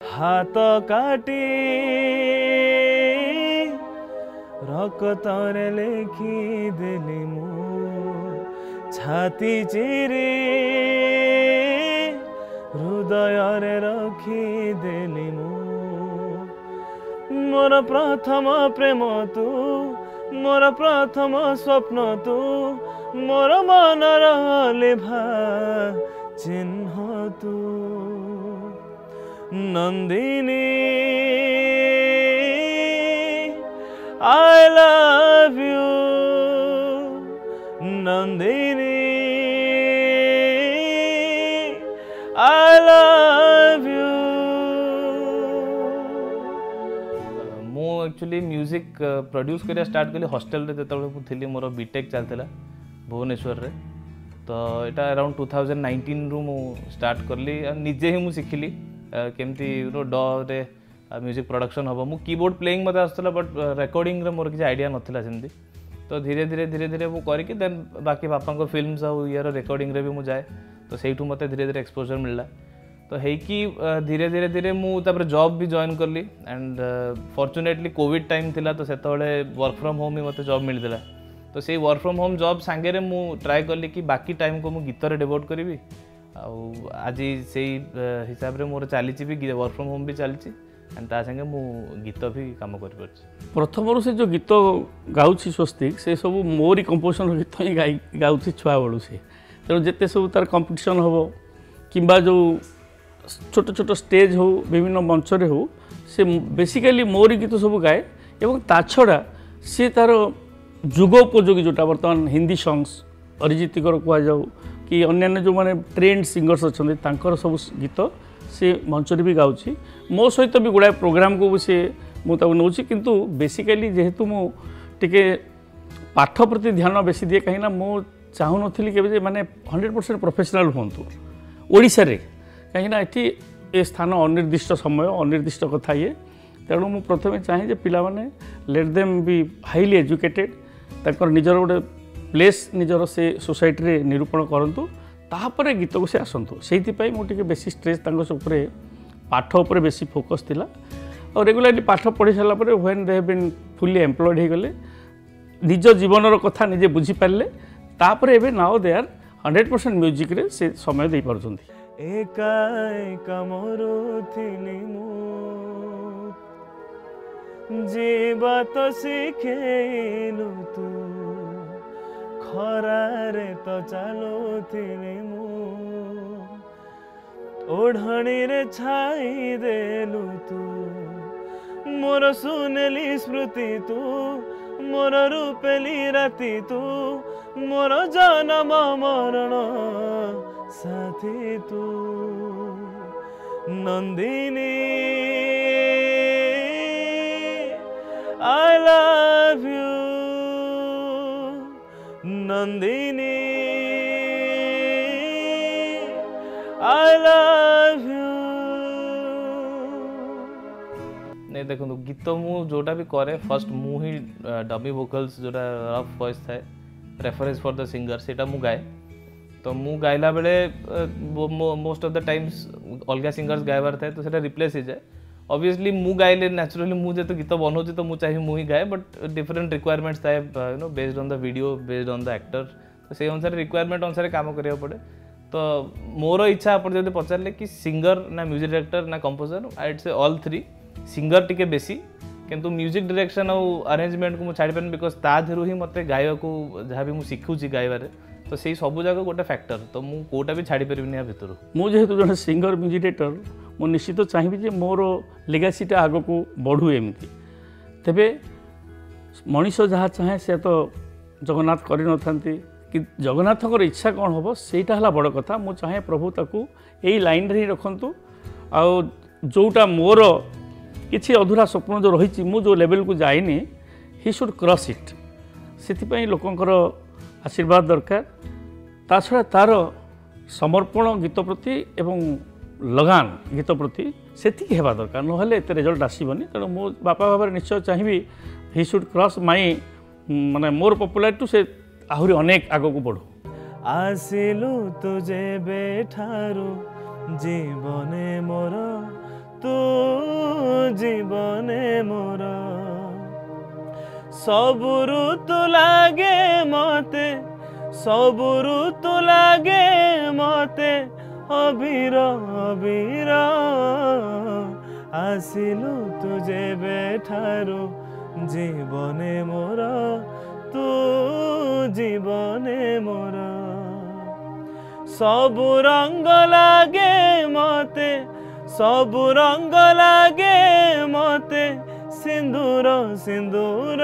हाथ काटी रक्तरे लिखिदेली मु छाती चिरी हृदय रखिदेली मु मोर प्रथम प्रेम तू मोर प्रथम स्वप्न तू मोर मनर लेभा चिन्ह तू Nandini I love you Nandini I love you मु एक्चुअली म्यूजिक प्रोड्यूस करिया स्टार्ट कली हॉस्टल रे जेतबे थिली मोर बीटेक चलतला भुवनेश्वर रे तो एटा अराउंड 2019 रु मु स्टार्ट करली निजे ही मु सिखिली केमती डॉ रे म्यूजिक प्रोडक्शन हम मु कीबोर्ड प्लेइंग मत आसला बट रिकॉर्डिंग रे मोर किसी आइडिया नथिला सेमती तो धीरे धीरे मु करिके देन बाकी पापा को फिल्म्स आउ यार रिकॉर्डिंग रे भी मु जाए तो सेठू मते धीरे धीरे एक्सपोजर मिलला तो है कि धीरे धीरे मु तापर जॉब भी जॉइन करली एंड फॉर्चुनेटली कोविड टाइम थिला तो सेतबेले वर्क फ्रॉम होम ही मते जॉब मिलदिला तो से वर्क फ्रॉम होम जॉब सांगे रे मु ट्राई करली कि बाकी टाइम को मु गीत रे डेवोट करिवि आज से हिसाब रे मोर चली भी वर्क फ्रॉम होम भी चलती एंड ता संगे मु गीत भी काम कर प्रथम से जो गीत गाउछि स्वस्तिक से सब मोरी कंपोजिशन गीत ही गाउछि छुआ बड़ू से तेणु जिते सब तार कंपिटिशन हम किंबा जो छोट छोट स्टेज हो विभिन्न मंच रे हो से बेसिकली मोरी गीत सब गाए एवं ता छड़ा सी तार जुगोपयोगी जोटा बर्तमान हिंदी सॉन्ग्स अरिजीत कह जाऊ कि अन्य जो माने ट्रेंड सिंगर्स अच्छा सब गीत से मंच भी गाँची मो सहित भी गुड़ाए प्रोग्राम को सी मुझे नौ किंतु बेसिकली जेहेतु मु टिके पाठ प्रति ध्यान बेसी दिए कहीं मु चाहू नी के माने 100% प्रोफेशनल हूँ ओडिशा रे कहीं ये स्थान अनिर्दिष्ट समय अनिर्दिष्ट कथा ये तेणु मु प्रथम चाहे पिला माने let them be highly educated तक निजर गोटे प्लेस निजर से सोसाइटी रे निरूपण करंतु तापर गीत को से आसतु से मुझे बेसी स्ट्रेस पाठ उपर बेसी फोकस थिला और रेगुलारली पाठ पढ़ी सारापर when they have been fully employed हो गले निज जीवन कथा निजे बुझी पारे तापर एबे नाउ दे आर 100% म्यूजिक रे से समय दे पारछंती एका एका मरुथिली मु जीवा तो सिखेलु तू खरारे तो चलुथिली मु ओढ़णी रे छाई देलु तू मोर सुनेली स्मृति तू मोर रूपेली राति तू मोर जन्म मरण साथी तू Nandini I love you Nandini I love you नहीं देखो गीत मु जोटा भी करे फर्स्ट मु ही डमी वोकल्स जोटा रफ वॉइस थाए रेफरेंस फॉर द सिंगर सेटा मु गाए तो मु गाइला बेले मोस्ट ऑफ द टाइम्स अलगा सिंगर्स गायबार थाए तो सेटा रिप्लेस हो जाए ऑब्वियसली मु गाइले नेचुरली मु जेतो गीत बनाऊँ तो मु चाहिए मु ही गाए बट डिफरेंट रिक्वायरमेंट्स थाए you know based on the video based on the actor तो से अनुसार रिक्वायरमेंट अनुसार काम करिया पड़े तो मोर इच्छा आप जब पचारे कि सिंगर ना म्यूजिक डायरेक्टर ना कंपोजर आई से ऑल थ्री सिंगर टिके बेसी किंतु म्यूजिक डायरेक्शन और अरेंजमेंट को मुझे छाड़ी पारे बिकज ता देहरु ही मत गाय को जहाँ भी मुझे शिखुची गायबार तो से सब जगह गोटे फैक्टर तो मुझे कोटा भी छाड़ी पारिनी भितर मुझे जो सिंगर म्यूजिक डायरेक्टर मु निश्चित चाहिए मोर लेगासीटा आग को बढ़ू एमती तेबे मनीष जहाँ चाहे से तो जगन्नाथ कर कि जगन्नाथ इच्छा कौन हम सेटा है बड़ कथा मु चाहे प्रभु ताकू यही लाइन रे ही रखंतु आ जोटा मोर किसी अधूरा स्वप्न जो रही मु जो लेवल को जाइनी ही शुड क्रॉस इट से लोकंकर आशीर्वाद दरकार ता छड़ा तार समर्पण गीत प्रति एवं लगान गीत प्रति सेतिक हेबा दरकार नहले एते रिजल्ट आसीबनी तेणु मो बापा बाबा निश्चय चाहिए ही शुड क्रॉस माई माने मोर पॉपुलैरिटी से आहुरी अनेक आग को बढ़ू आसिलु तुझे बेठारू जीवने मोर तू जीवने मोर सब ऋतु लागे मते सब ऋतु लागे मते अबीर अबीर आसिलु तुझे बेठारू जीवने मोर तू जीवने मोर सब रंग लागे मते सब रंग लागे मते सिंदूर सिंदूर